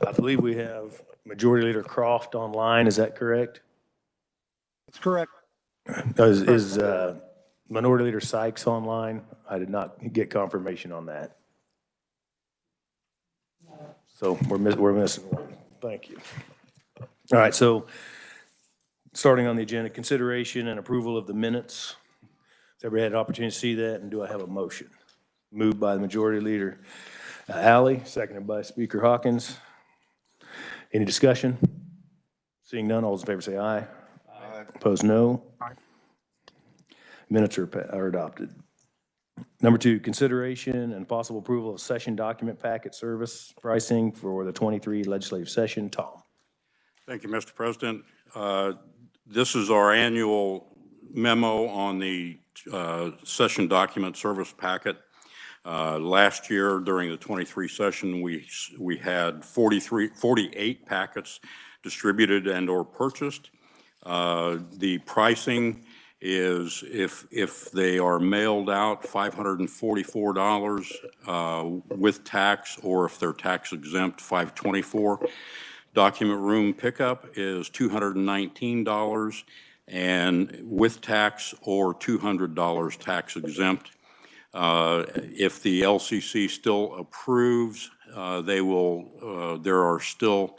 I believe we have Majority Leader Croft online. Is that correct? That's correct. Is Minority Leader Sykes online? I did not get confirmation on that. So we're missing one. Thank you. All right, so starting on the agenda, consideration and approval of the minutes. Has everybody had an opportunity to see that, and do I have a motion? Moved by the Majority Leader Alley, seconded by Speaker Hawkins. Any discussion? Seeing none, all those in favor say aye. Aye. Opposed, no. Aye. Minutes are adopted. Number two, consideration and possible approval of session document packet service pricing for the 23 legislative session. Tom. Thank you, Mr. President. This is our annual memo on the session document service packet. Last year during the 23 session, we had 48 packets distributed and or purchased. The pricing is if they are mailed out, $544 with tax, or if they're tax exempt, $524. Document room pickup is $219 and with tax, or $200 tax exempt. If the LCC still approves, there are still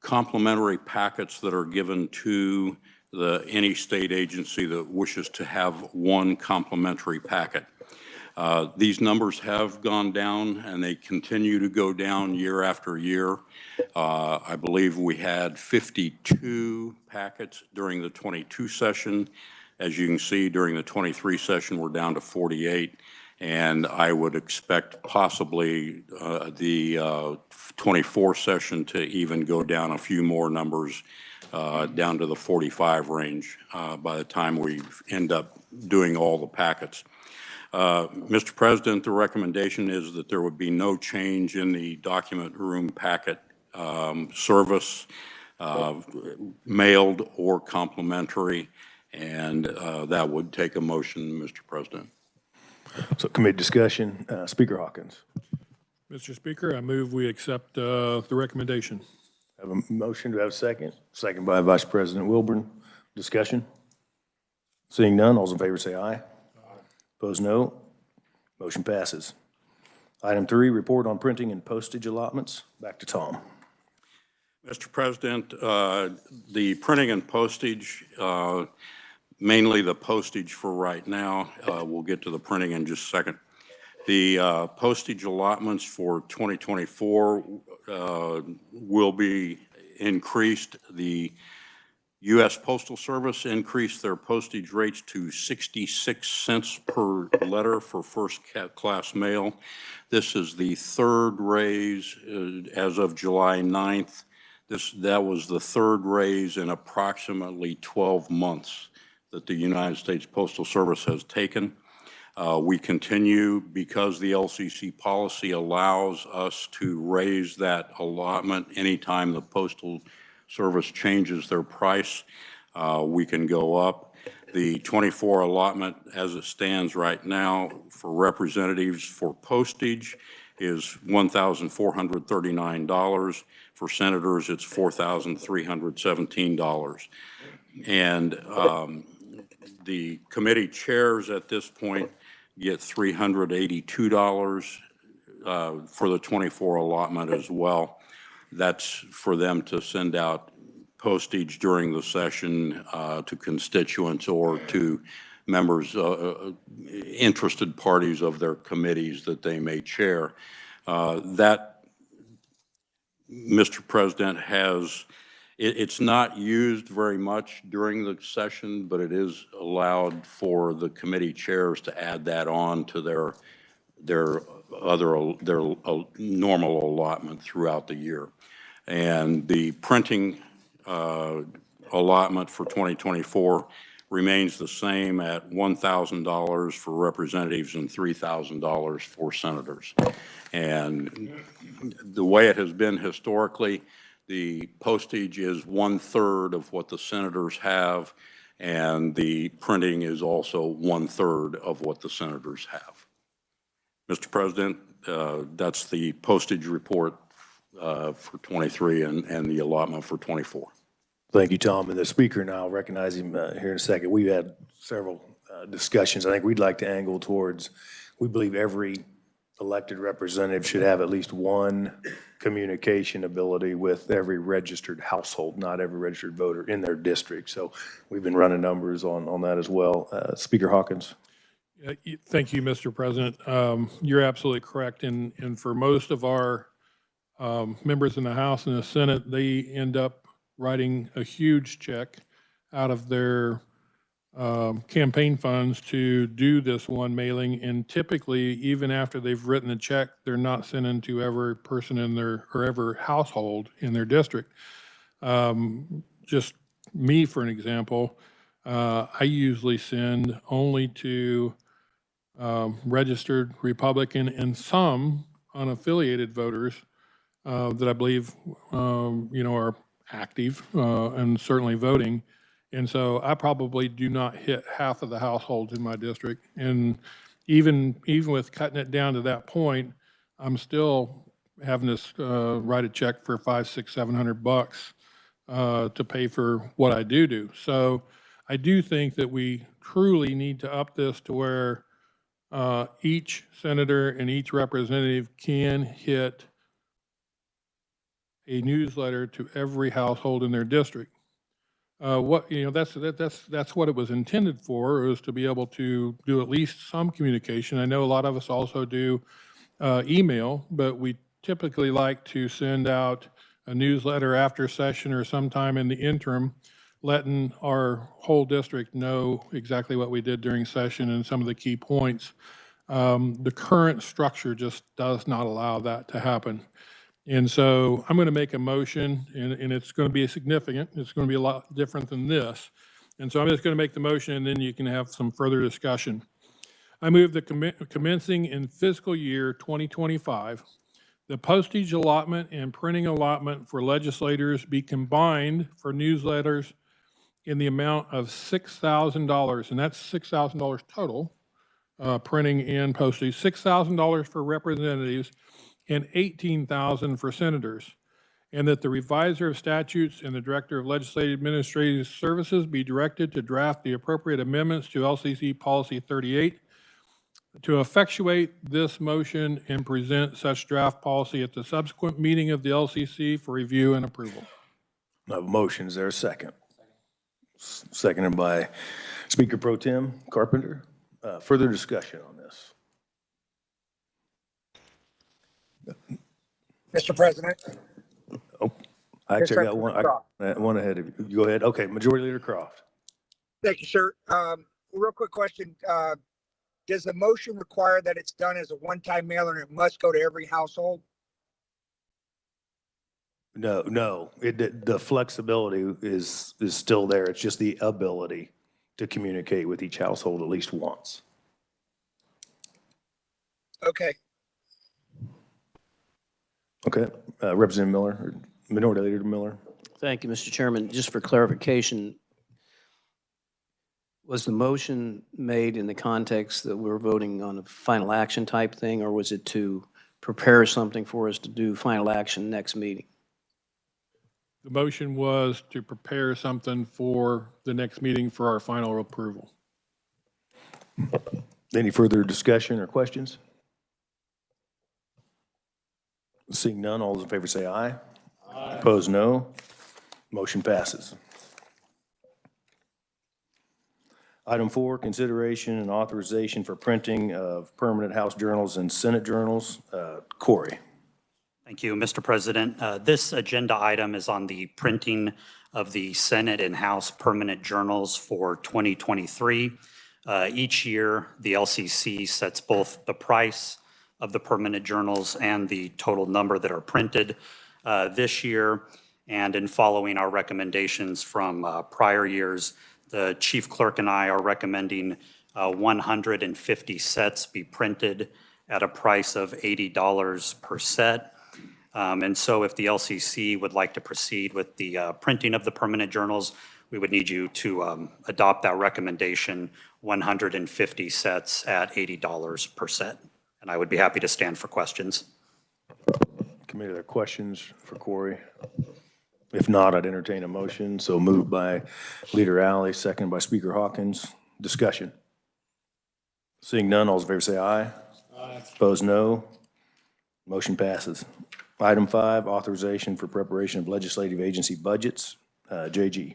complimentary packets that are given to any state agency that wishes to have one complimentary packet. These numbers have gone down and they continue to go down year after year. I believe we had 52 packets during the 22 session. As you can see, during the 23 session, we're down to 48. And I would expect possibly the 24 session to even go down a few more numbers, down to the 45 range by the time we end up doing all the packets. Mr. President, the recommendation is that there would be no change in the document room packet service, mailed or complimentary, and that would take a motion, Mr. President. So committee discussion, Speaker Hawkins. Mr. Speaker, I move we accept the recommendation. Have a motion, do I have a second? Second by Vice President Wilburn. Discussion? Seeing none, all those in favor say aye. Aye. Opposed, no. Motion passes. Item 3, report on printing and postage allotments. Back to Tom. Mr. President, the printing and postage, mainly the postage for right now. We'll get to the printing in just a second. The postage allotments for 2024 will be increased. The U.S. Postal Service increased their postage rates to 66 cents per letter for first class mail. This is the third raise as of July 9th. That was the third raise in approximately 12 months that the United States Postal Service has taken. We continue, because the LCC policy allows us to raise that allotment anytime the Postal Service changes their price, we can go up. The 24 allotment as it stands right now for representatives for postage is $1,439. For senators, it's $4,317. And the committee chairs at this point get $382 for the 24 allotment as well. That's for them to send out postage during the session to constituents or to members, interested parties of their committees that they may chair. That, Mr. President, it's not used very much during the session, but it is allowed for the committee chairs to add that on to their normal allotment throughout the year. And the printing allotment for 2024 remains the same at $1,000 for representatives and $3,000 for senators. And the way it has been historically, the postage is 1/3 of what the senators have, and the printing is also 1/3 of what the senators have. Mr. President, that's the postage report for 23 and the allotment for 24. Thank you, Tom. And the speaker, and I'll recognize him here in a second. We've had several discussions. I think we'd like to angle towards, we believe every elected representative should have at least one communication ability with every registered household, not every registered voter in their district. So we've been running numbers on that as well. Speaker Hawkins. Thank you, Mr. President. You're absolutely correct. And for most of our members in the House and the Senate, they end up writing a huge check out of their campaign funds to do this one mailing. And typically, even after they've written the check, they're not sending to every person in their, or every household in their district. Just me, for an example, I usually send only to registered Republican and some unaffiliated voters that I believe, are active and certainly voting. And so I probably do not hit half of the households in my district. And even with cutting it down to that point, I'm still having to write a check for $500, $600, $700 to pay for what I do. So I do think that we truly need to up this to where each senator and each representative can hit a newsletter to every household in their district. That's what it was intended for, is to be able to do at least some communication. I know a lot of us also do email, but we typically like to send out a newsletter after session or sometime in the interim, letting our whole district know exactly what we did during session and some of the key points. The current structure just does not allow that to happen. And so I'm going to make a motion, and it's going to be significant. It's going to be a lot different than this. And so I'm just going to make the motion, and then you can have some further discussion. I move that commencing in fiscal year 2025, the postage allotment and printing allotment for legislators be combined for newsletters in the amount of $6,000, and that's $6,000 total, printing and postage, $6,000 for representatives, and $18,000 for senators, and that the reviser of statutes and the director of legislative administrative services be directed to draft the appropriate amendments to LCC Policy 38 to effectuate this motion and present such draft policy at the subsequent meeting of the LCC for review and approval. I have a motion. Is there a second? Seconded by Speaker Pro Tem Carpenter. Further discussion on this? Mr. President. Oh, I actually got one ahead of you. You go ahead. Okay, Majority Leader Croft. Thank you, sir. Real quick question. Does the motion require that it's done as a one-time mailer and it must go to every household? No. The flexibility is still there. It's just the ability to communicate with each household at least once. Okay. Okay, Representative Miller, or Minority Leader Miller. Thank you, Mr. Chairman. Just for clarification, was the motion made in the context that we're voting on a final action type thing, or was it to prepare something for us to do final action next meeting? The motion was to prepare something for the next meeting for our final approval. Any further discussion or questions? Seeing none, all those in favor say aye. Aye. Opposed, no. Motion passes. Item 4, consideration and authorization for printing of permanent House journals and Senate journals. Corey. Thank you, Mr. President. This agenda item is on the printing of the Senate and House permanent journals for 2023. Each year, the LCC sets both the price of the permanent journals and the total number that are printed this year. And in following our recommendations from prior years, the chief clerk and I are recommending 150 sets be printed at a price of $80 per set. And so if the LCC would like to proceed with the printing of the permanent journals, we would need you to adopt that recommendation, 150 sets at $80 per set. And I would be happy to stand for questions. committee, are there questions for Corey? If not, I'd entertain a motion. So moved by Leader Alley, second by Speaker Hawkins. Discussion. Seeing none, all those in favor say aye. Aye. Opposed, no. Motion passes. Item 5, authorization for preparation of legislative agency budgets. JG.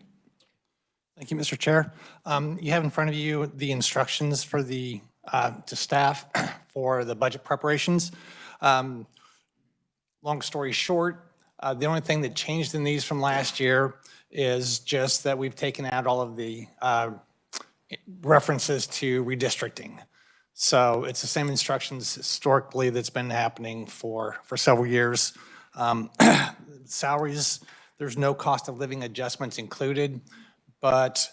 Thank you, Mr. Chair. You have in front of you the instructions for the, to staff for the budget preparations. Long story short, the only thing that changed in these from last year is just that we've taken out all of the references to redistricting. So it's the same instructions historically that's been happening for several years. Salaries, there's no cost of living adjustments included, but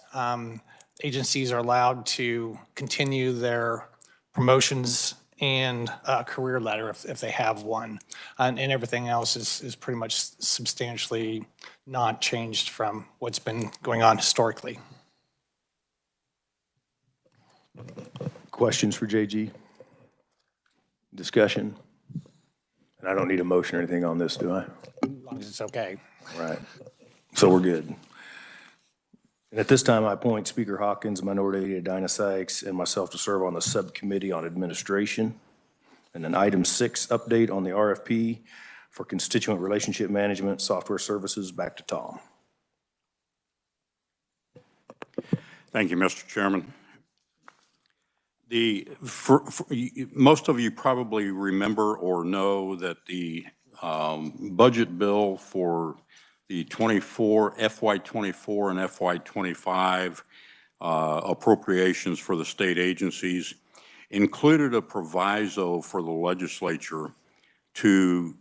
agencies are allowed to continue their promotions and a career ladder if they have one. And everything else is pretty much substantially not changed from what's been going on historically. Questions for JG? Discussion? And I don't need a motion or anything on this, do I? As long as it's okay. Right. So we're good. And at this time, I appoint Speaker Hawkins, Minority Leader Dinah Sykes, and myself to serve on the Subcommittee on Administration. And then item 6, update on the RFP for Constituent Relationship Management Software Services. Back to Tom. Thank you, Mr. Chairman. Most of you probably remember or know that the budget bill for the FY24 and FY25 appropriations for the state agencies included a proviso for the legislature to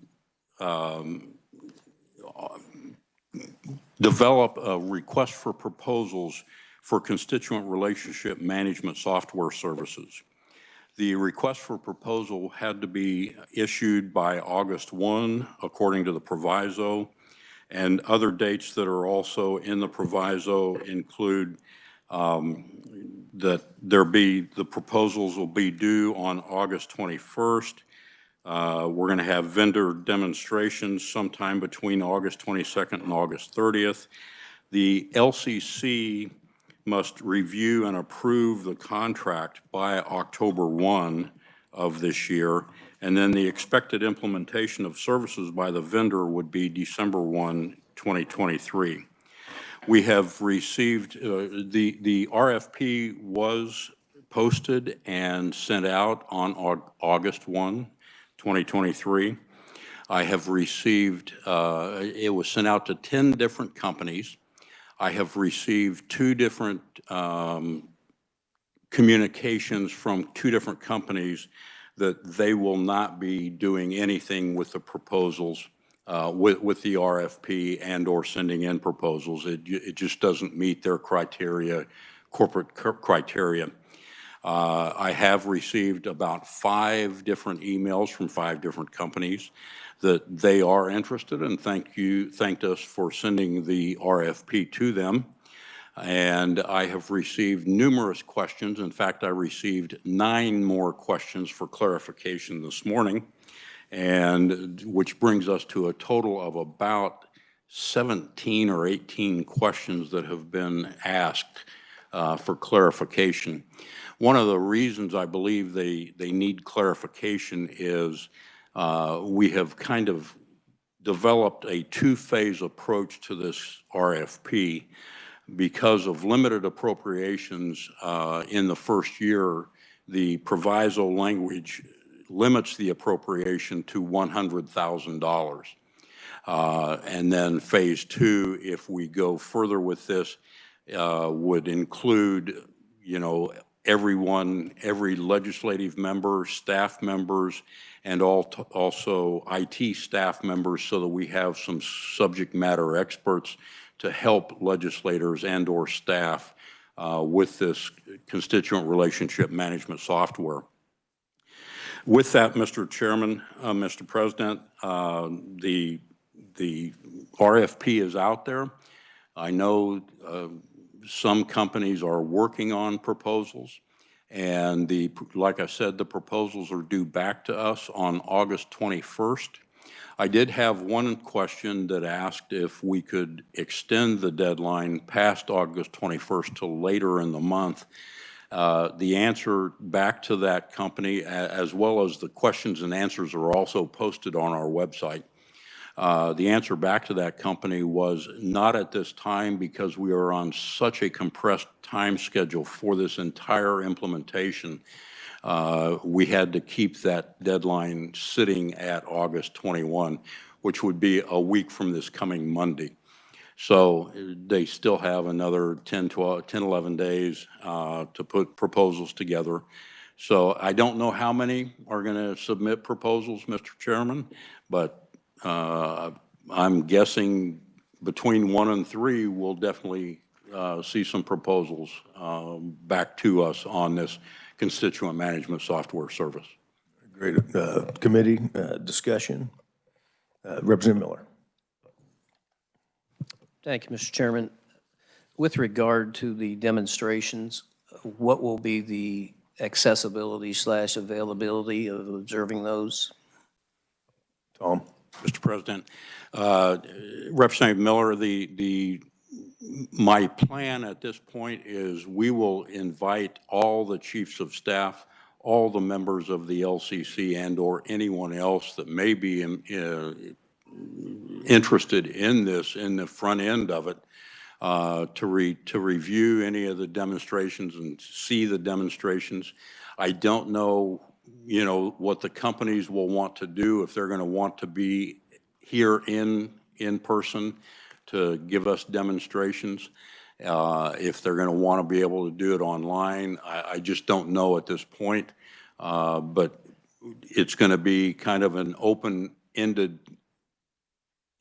develop a request for proposals for constituent relationship management software services. The request for proposal had to be issued by August 1, according to the proviso, and other dates that are also in the proviso include that the proposals will be due on August 21st. We're going to have vendor demonstrations sometime between August 22nd and August 30th. The LCC must review and approve the contract by October 1 of this year, and then the expected implementation of services by the vendor would be December 1, 2023. We have received, the RFP was posted and sent out on August 1, 2023. I have received, it was sent out to 10 different companies. I have received 2 different communications from 2 different companies that they will not be doing anything with the proposals, with the RFP and or sending in proposals. It just doesn't meet their criteria, corporate criteria. I have received about 5 different emails from 5 different companies that they are interested and thanked us for sending the RFP to them. And I have received numerous questions. In fact, I received 9 more questions for clarification this morning, and which brings us to a total of about 17 or 18 questions that have been asked for clarification. One of the reasons I believe they need clarification is we have kind of developed a 2-phase approach to this RFP. Because of limited appropriations in the first year, the proviso language limits the appropriation to $100,000. And then phase 2, if we go further with this, would include, everyone, every legislative member, staff members, and also IT staff members, so that we have some subject matter experts to help legislators and or staff with this constituent relationship management software. With that, Mr. Chairman, Mr. President, the RFP is out there. I know some companies are working on proposals, and like I said, the proposals are due back to us on August 21st. I did have one question that asked if we could extend the deadline past August 21st till later in the month. The answer back to that company, as well as the questions and answers, are also posted on our website. The answer back to that company was not at this time, because we are on such a compressed time schedule for this entire implementation. We had to keep that deadline sitting at August 21, which would be a week from this coming Monday. So they still have another 10, 11 days to put proposals together. So I don't know how many are going to submit proposals, Mr. Chairman, but I'm guessing between 1 and 3 we'll definitely see some proposals back to us on this constituent management software service. Great. Committee discussion. Representative Miller. Thank you, Mr. Chairman. With regard to the demonstrations, what will be the accessibility / availability of observing those? Tom. Mr. President, Representative Miller, my plan at this point is we will invite all the chiefs of staff, all the members of the LCC, and/or anyone else that may be interested in this, in the front end of it, to review any of the demonstrations and see the demonstrations. I don't know, what the companies will want to do, if they're going to want to be here in person to give us demonstrations, if they're going to want to be able to do it online. I just don't know at this point, but it's going to be kind of an open-ended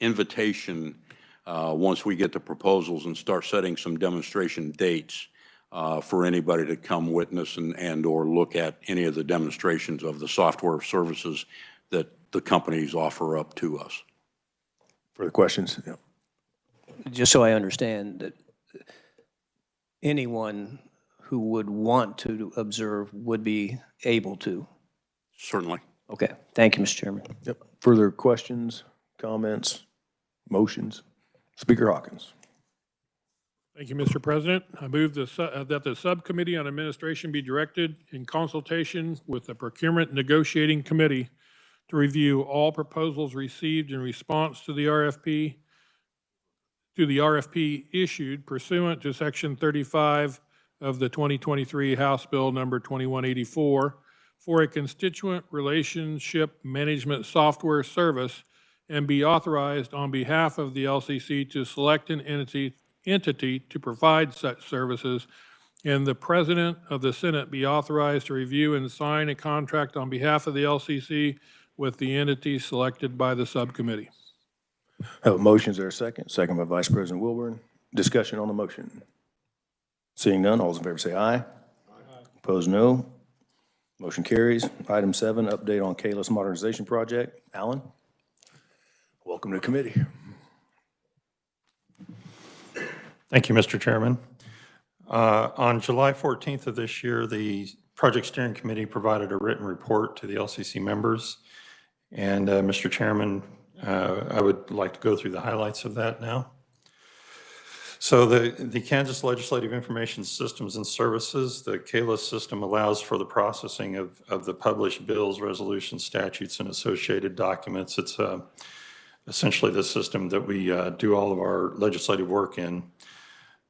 invitation once we get the proposals and start setting some demonstration dates for anybody to come witness and/or look at any of the demonstrations of the software services that the companies offer up to us. Further questions? Yeah. Just so I understand, that anyone who would want to observe would be able to? Certainly. Okay. Thank you, Mr. Chairman. Yep. Further questions, comments, motions? Speaker Hawkins. Thank you, Mr. President. I move that the Subcommittee on Administration be directed in consultation with the Procurement Negotiating Committee to review all proposals received in response to the RFP issued pursuant to Section 35 of the 2023 House Bill number 2184 for a constituent relationship management software service, and be authorized on behalf of the LCC to select an entity to provide such services, and the President of the Senate be authorized to review and sign a contract on behalf of the LCC with the entity selected by the subcommittee. Have a motion. Is there a second? Second by Vice President Wilburn. Discussion on the motion. Seeing none, all those in favor say aye. Aye. Opposed, no. Motion carries. Item 7, update on ks modernization project. Alan, welcome to committee. Thank you, Mr. Chairman. On July 14th of this year, the Project Steering Committee provided a written report to the LCC members. And Mr. Chairman, I would like to go through the highlights of that now. So the Kansas Legislative Information Systems and Services, the KLIS system, allows for the processing of the published bills, resolutions, statutes, and associated documents. It's essentially the system that we do all of our legislative work in.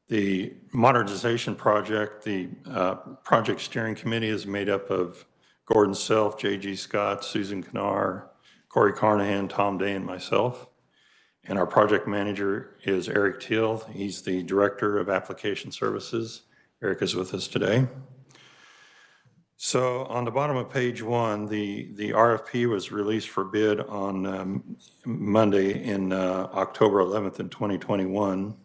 The modernization project, the Project Steering Committee, is made up of Gordon Self, J.G. Scott, Susan Knar, Corey Carnahan, Tom Day, and myself. And our project manager is Eric Teal. He's the Director of Application Services. Eric is with us today. So on the bottom of page 1, the RFP was released for bid on Monday in October 11th in 2021.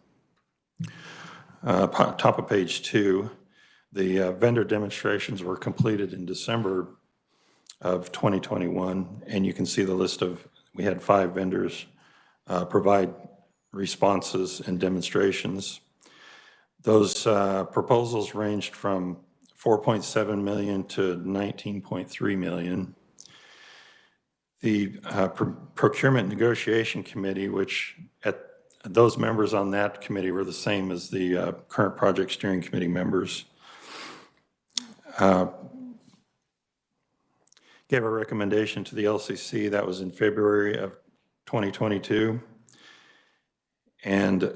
Top of page 2, the vendor demonstrations were completed in December of 2021, and you can see the list of, we had 5 vendors provide responses and demonstrations. Those proposals ranged from $4.7 million to $19.3 million. The Procurement Negotiation Committee, which those members on that committee were the same as the current Project Steering Committee members, gave a recommendation to the LCC. That was in February of 2022. And the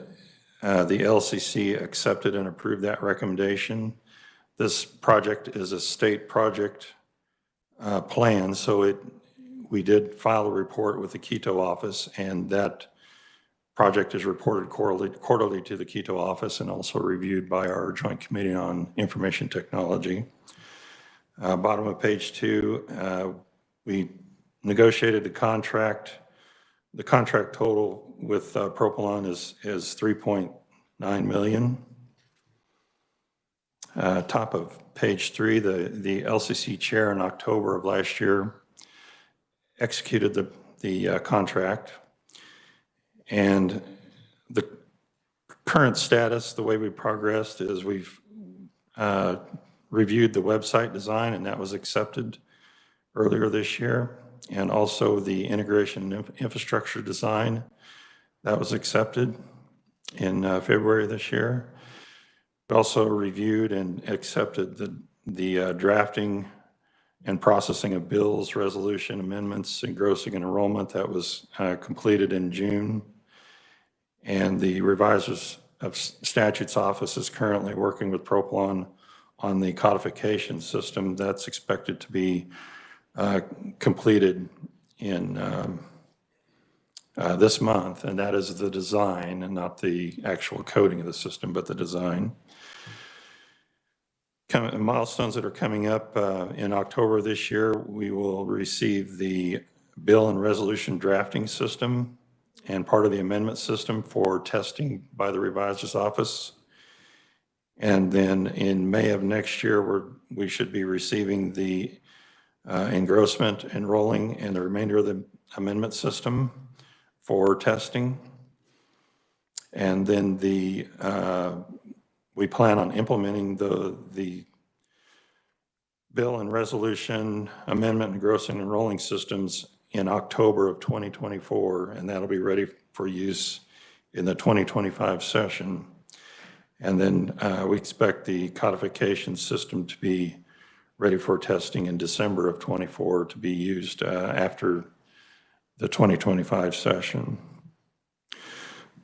LCC accepted and approved that recommendation. This project is a state project plan, so we did file a report with the Quito office, and that project is reported quarterly to the Quito office and also reviewed by our Joint Committee on Information Technology. Bottom of page 2, we negotiated the contract. The contract total with Propylon is $3.9 million. Top of page 3, the LCC chair in October of last year executed the contract. And the current status, the way we progressed, is we've reviewed the website design, and that was accepted earlier this year. And also the integration infrastructure design, that was accepted in February of this year. We also reviewed and accepted the drafting and processing of bills, resolution amendments, engrossing and enrollment. That was completed in June. And the Revisers of Statutes Office is currently working with Propylon on the codification system. That's expected to be completed in this month, and that is the design and not the actual coding of the system, but the design. Milestones that are coming up in October this year, we will receive the bill and resolution drafting system and part of the amendment system for testing by the Reviser's Office. And then in May of next year, we should be receiving the engrossment, enrolling, and the remainder of the amendment system for testing. And then we plan on implementing the bill and resolution amendment, engrossing, and enrolling systems in October of 2024, and that'll be ready for use in the 2025 session. And then we expect the codification system to be ready for testing in December of 24 to be used after the 2025 session.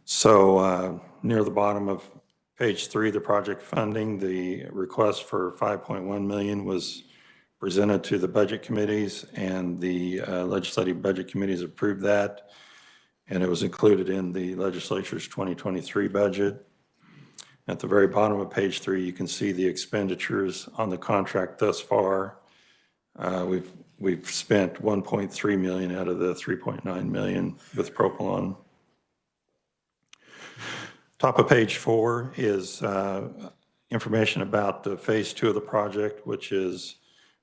So near the bottom of page 3, the project funding, the request for $5.1 million was presented to the budget committees, and the legislative budget committees approved that, and it was included in the legislature's 2023 budget. At the very bottom of page 3, you can see the expenditures on the contract thus far. We've spent $1.3 million out of the $3.9 million with Propylon. Top of page 4 is information about the phase 2 of the project, which is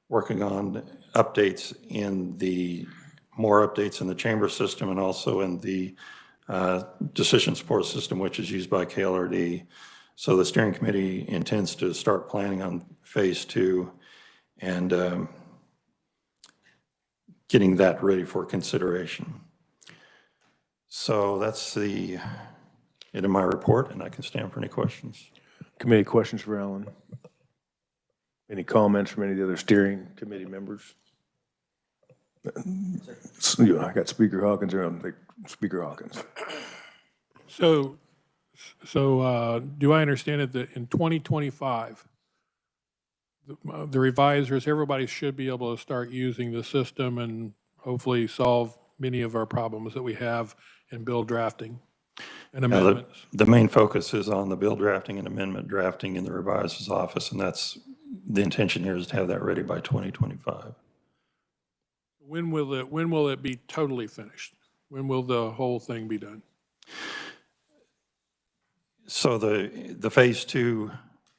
working on updates more updates in the chamber system and also in the decision support system, which is used by KLRD. So the steering committee intends to start planning on phase 2 and getting that ready for consideration. So that's the end of my report, and I can stand for any questions. Committee questions for Alan? Any comments from any of the other steering committee members? I got Speaker Hawkins around. Speaker Hawkins. So do I understand it that in 2025, the revisers, everybody should be able to start using the system and hopefully solve many of our problems that we have in bill drafting and amendments? The main focus is on the bill drafting and amendment drafting in the Reviser's Office, and that's the intention here, is to have that ready by 2025. When will it be totally finished? When will the whole thing be done? So the phase 2,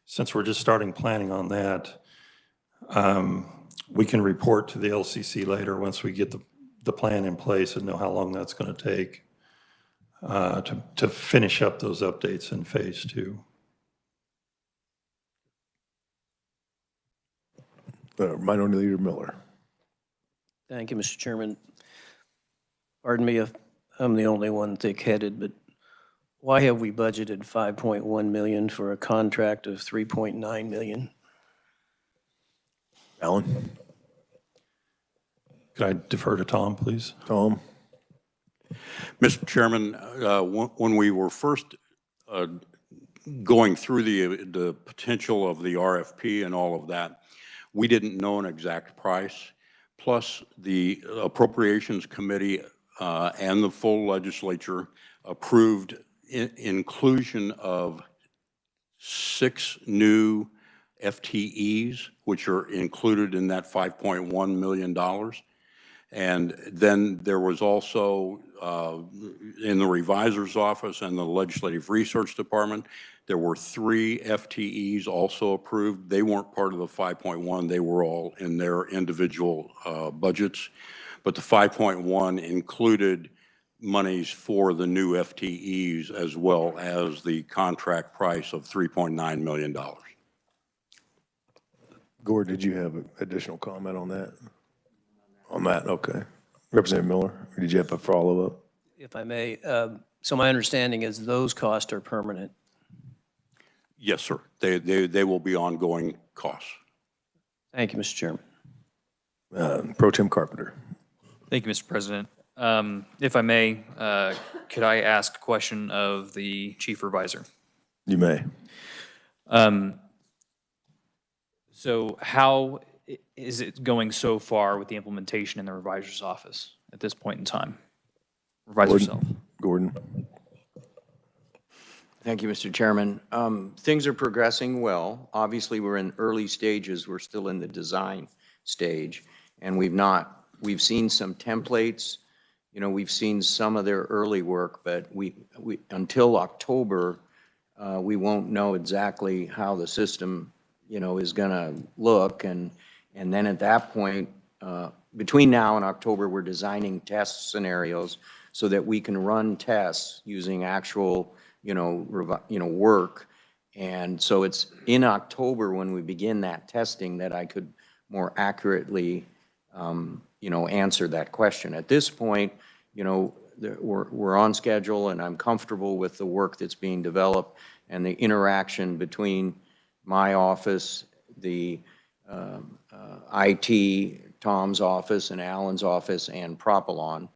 since we're just starting planning on that, we can report to the LCC later once we get the plan in place and know how long that's going to take to finish up those updates in phase 2. Minority Leader Miller. Thank you, Mr. Chairman. Pardon me if I'm the only one thick-headed, but why have we budgeted 5.1 million for a contract of 3.9 million? Alan? Could I defer to Tom, please? Tom? Mr. Chairman, when we were first going through the potential of the RFP and all of that, we didn't know an exact price. Plus, the Appropriations Committee and the full legislature approved inclusion of 6 new FTEs, which are included in that $5.1 million. And then there was also, in the revisor's office and the Legislative Research Department, there were 3 FTEs also approved. They weren't part of the 5.1. They were all in their individual budgets. But the 5.1 included monies for the new FTEs as well as the contract price of $3.9 million. Gordon, did you have an additional comment on that? On that, okay. Representative Miller, or did you have a follow-up? If I may, so my understanding is those costs are permanent. Yes, sir. They will be ongoing costs. Thank you, Mr. Chairman. Pro Tem Carpenter. Thank you, Mr. President. If I may, could I ask a question of the Chief Revisor? You may. So how is it going so far with the implementation in the Revisor's office at this point in time? Revise yourself. Gordon. Thank you, Mr. Chairman. Things are progressing well. Obviously, we're in early stages. We're still in the design stage, and we've seen some templates. You know, we've seen some of their early work, but we until October, we won't know exactly how the system, you know, is going to look. And then at that point, between now and October, we're designing test scenarios so that we can run tests using actual, work. And so it's in October when we begin that testing that I could more accurately, answer that question. At this point, we're on schedule, and I'm comfortable with the work that's being developed and the interaction between my office, the IT, Tom's office, and Alan's office, and Propylon,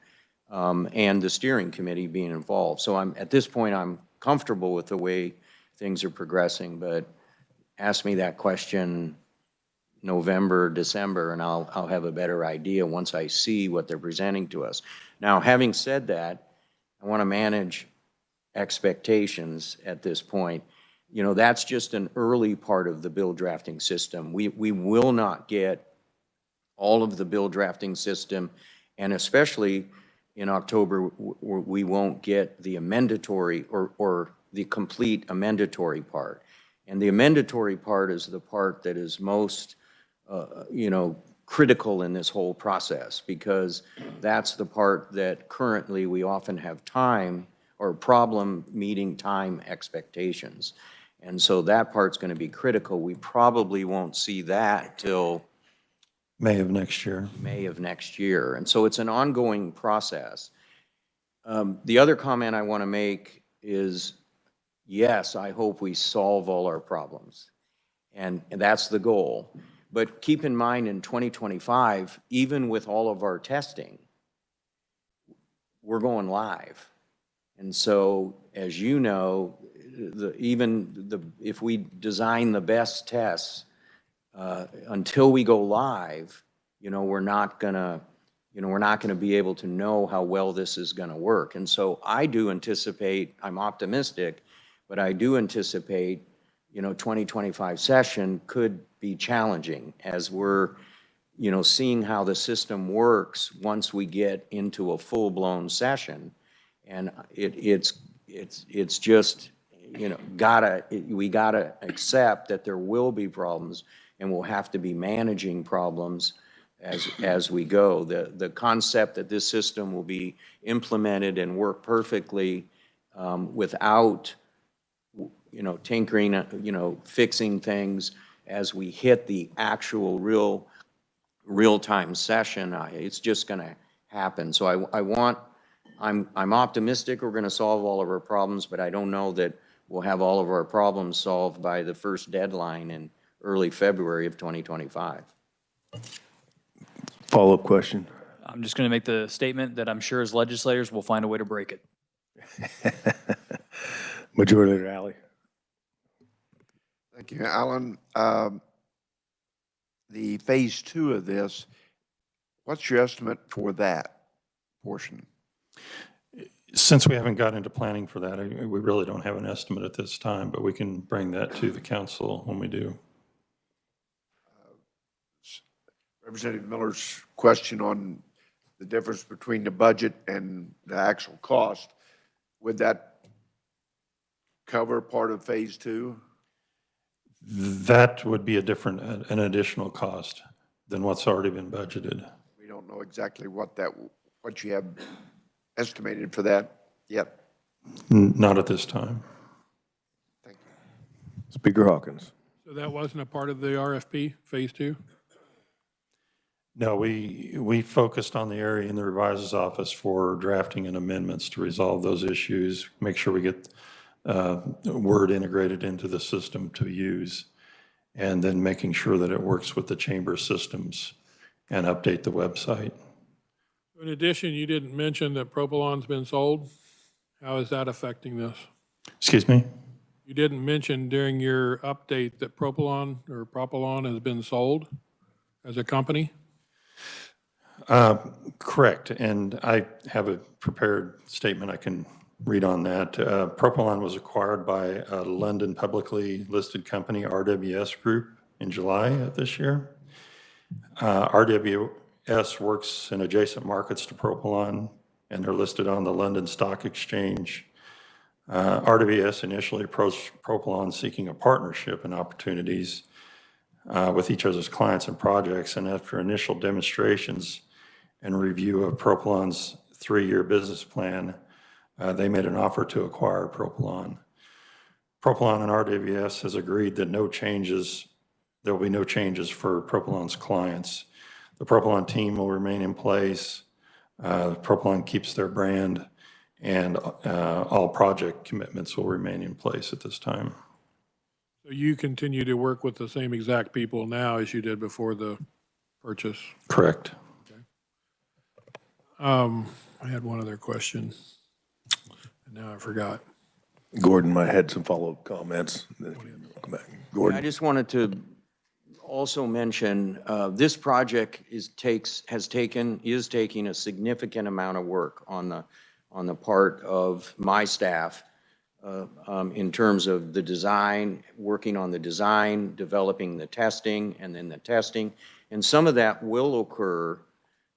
and the steering committee being involved. So at this point, I'm comfortable with the way things are progressing, but ask me that question November, December, and I'll have a better idea once I see what they're presenting to us. Now, having said that, I want to manage expectations at this point. That's just an early part of the bill drafting system. We will not get all of the bill drafting system, and especially in October, we won't get the amendatory or the complete amendatory part. And the amendatory part is the part that is most, critical in this whole process, because that's the part that currently we often have time or problem meeting time expectations. And so that part's going to be critical. We probably won't see that till May of next year. May of next year. And so it's an ongoing process. The other comment I want to make is, yes, I hope we solve all our problems. And that's the goal. But keep in mind, in 2025, even with all of our testing, we're going live. And so, as you know, if we design the best tests, until we go live, we're not gonna be able to know how well this is gonna work. And so I do anticipate, I'm optimistic, but I do anticipate, 2025 session could be challenging as we're, seeing how the system works once we get into a full-blown session. And it's just, we gotta accept that there will be problems, and we'll have to be managing problems as we go. The concept that this system will be implemented and work perfectly without, tinkering, fixing things as we hit the actual real-time session, it's just going to happen. So I want I'm optimistic we're going to solve all of our problems, but I don't know that we'll have all of our problems solved by the first deadline in early February of 2025. Follow-up question. I'm just going to make the statement that I'm sure as legislators, we'll find a way to break it. Majority Leader Alley. Thank you, Alan. The phase 2 of this, what's your estimate for that portion? Since we haven't got into planning for that, we really don't have an estimate at this time, but we can bring that to the council when we do. Representative Miller's question on the difference between the budget and the actual cost, would that cover part of phase 2? That would be an additional cost than what's already been budgeted. We don't know exactly what you have estimated for that yet. Not at this time. Thank you. Speaker Hawkins. So that wasn't a part of the RFP, phase 2? No, we focused on the area in the reviser's office for drafting and amendments to resolve those issues, make sure we get Word integrated into the system to use, and then making sure that it works with the chamber systems and update the website. In addition, you didn't mention that Propylon's been sold. How is that affecting this? Excuse me? You didn't mention during your update that Propylon has been sold as a company? Correct, and I have a prepared statement I can read on that. Propylon was acquired by a London publicly listed company, RWS Group, in July of this year. RWS works in adjacent markets to Propylon, and they're listed on the London Stock Exchange. RWS initially approached Propylon seeking a partnership and opportunities with each other's clients and projects, and after initial demonstrations and review of Propylon's 3-year business plan, they made an offer to acquire Propylon. Propylon and RWS has agreed that there will be no changes for Propylon's clients. The Propylon team will remain in place. Propylon keeps their brand, and all project commitments will remain in place at this time. So you continue to work with the same exact people now as you did before the purchase? Correct. Okay. I had one other question, and now I forgot. Gordon might have had some follow-up comments. Come back. Gordon. I just wanted to also mention, this project is taking a significant amount of work on the part of my staff in terms of the design, working on the design, developing the testing, and then the testing. And some of that will occur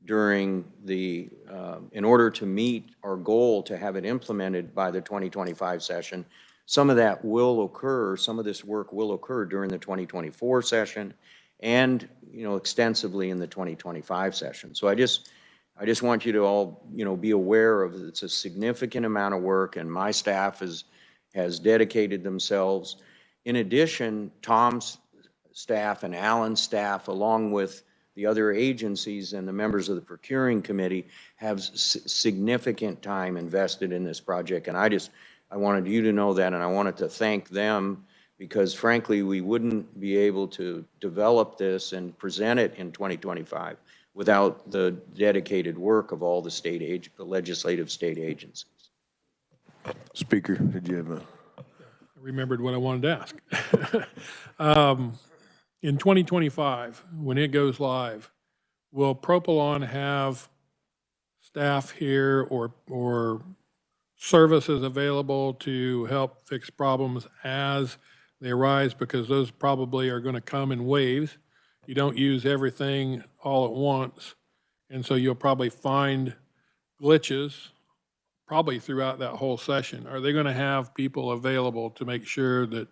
during in order to meet our goal to have it implemented by the 2025 session. Some of that will occur, some of this work will occur during the 2024 session and, extensively in the 2025 session. So I just want you to all, be aware of it's a significant amount of work, and my staff has dedicated themselves. In addition, Tom's staff and Alan's staff, along with the other agencies and the members of the procuring committee, have significant time invested in this project. And I wanted you to know that, and I wanted to thank them, because frankly, we wouldn't be able to develop this and present it in 2025 without the dedicated work of all the legislative state agencies. Speaker, did you have a? I remembered what I wanted to ask. In 2025, when it goes live, will Propylon have staff here or services available to help fix problems as they arise? Because those probably are going to come in waves. You don't use everything all at once, and so you'll probably find glitches probably throughout that whole session. Are they going to have people available to make sure that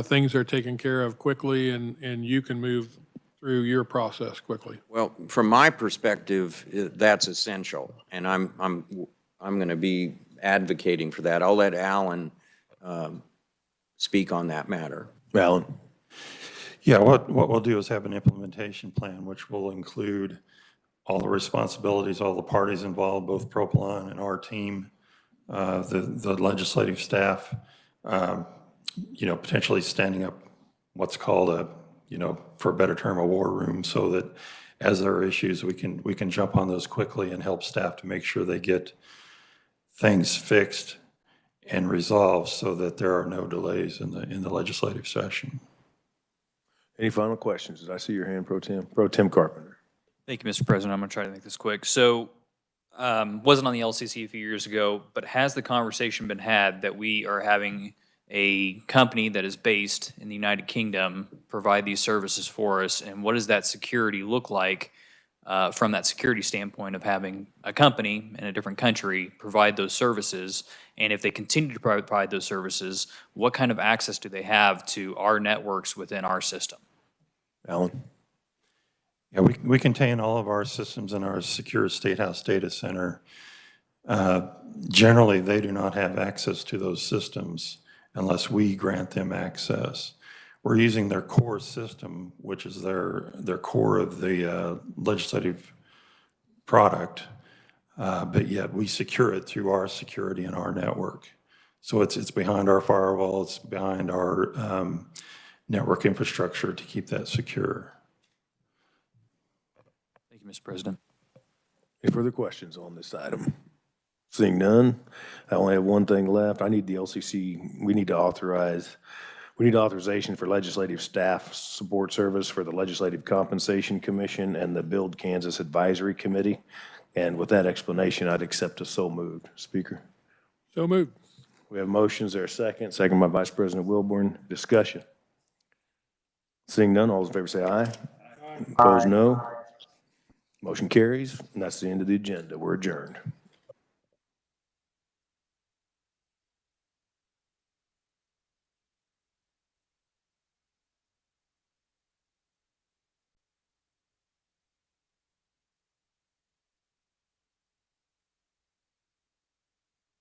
things are taken care of quickly and you can move through your process quickly? Well, from my perspective, that's essential, and I'm going to be advocating for that. I'll let Alan speak on that matter. Alan. Yeah, what we'll do is have an implementation plan, which will include all the responsibilities, all the parties involved, both Propylon and our team, the legislative staff, potentially standing up what's called a, for a better term, a war room, so that as there are issues, we can jump on those quickly and help staff to make sure they get things fixed and resolved so that there are no delays in the legislative session. Any final questions? Did I see your hand, Pro Tem? Pro Tem Carpenter. Thank you, Mr. President. I'm going to try to make this quick. So, wasn't on the LCC a few years ago, but has the conversation been had that we are having a company that is based in the United Kingdom provide these services for us? And what does that security look like from that security standpoint of having a company in a different country provide those services? And if they continue to provide those services, what kind of access do they have to our networks within our system? Alan? Yeah, we contain all of our systems in our secure State House data center. Generally, they do not have access to those systems unless we grant them access. We're using their core system, which is their core of the legislative product, but yet we secure it through our security and our network. So it's behind our firewall, it's behind our network infrastructure to keep that secure. Thank you, Mr. President. Any further questions on this item? Seeing none, I only have one thing left. I need the LCC, we need authorization for legislative staff support service for the Legislative Compensation Commission and the Build Kansas Advisory Committee. And with that explanation, I'd accept a so moved. Speaker? So moved. We have motions. There a second? Second by Vice President Wilborn. Discussion. Seeing none, all those in favor say aye. Opposed, no. Motion carries, and that's the end of the agenda. We're adjourned.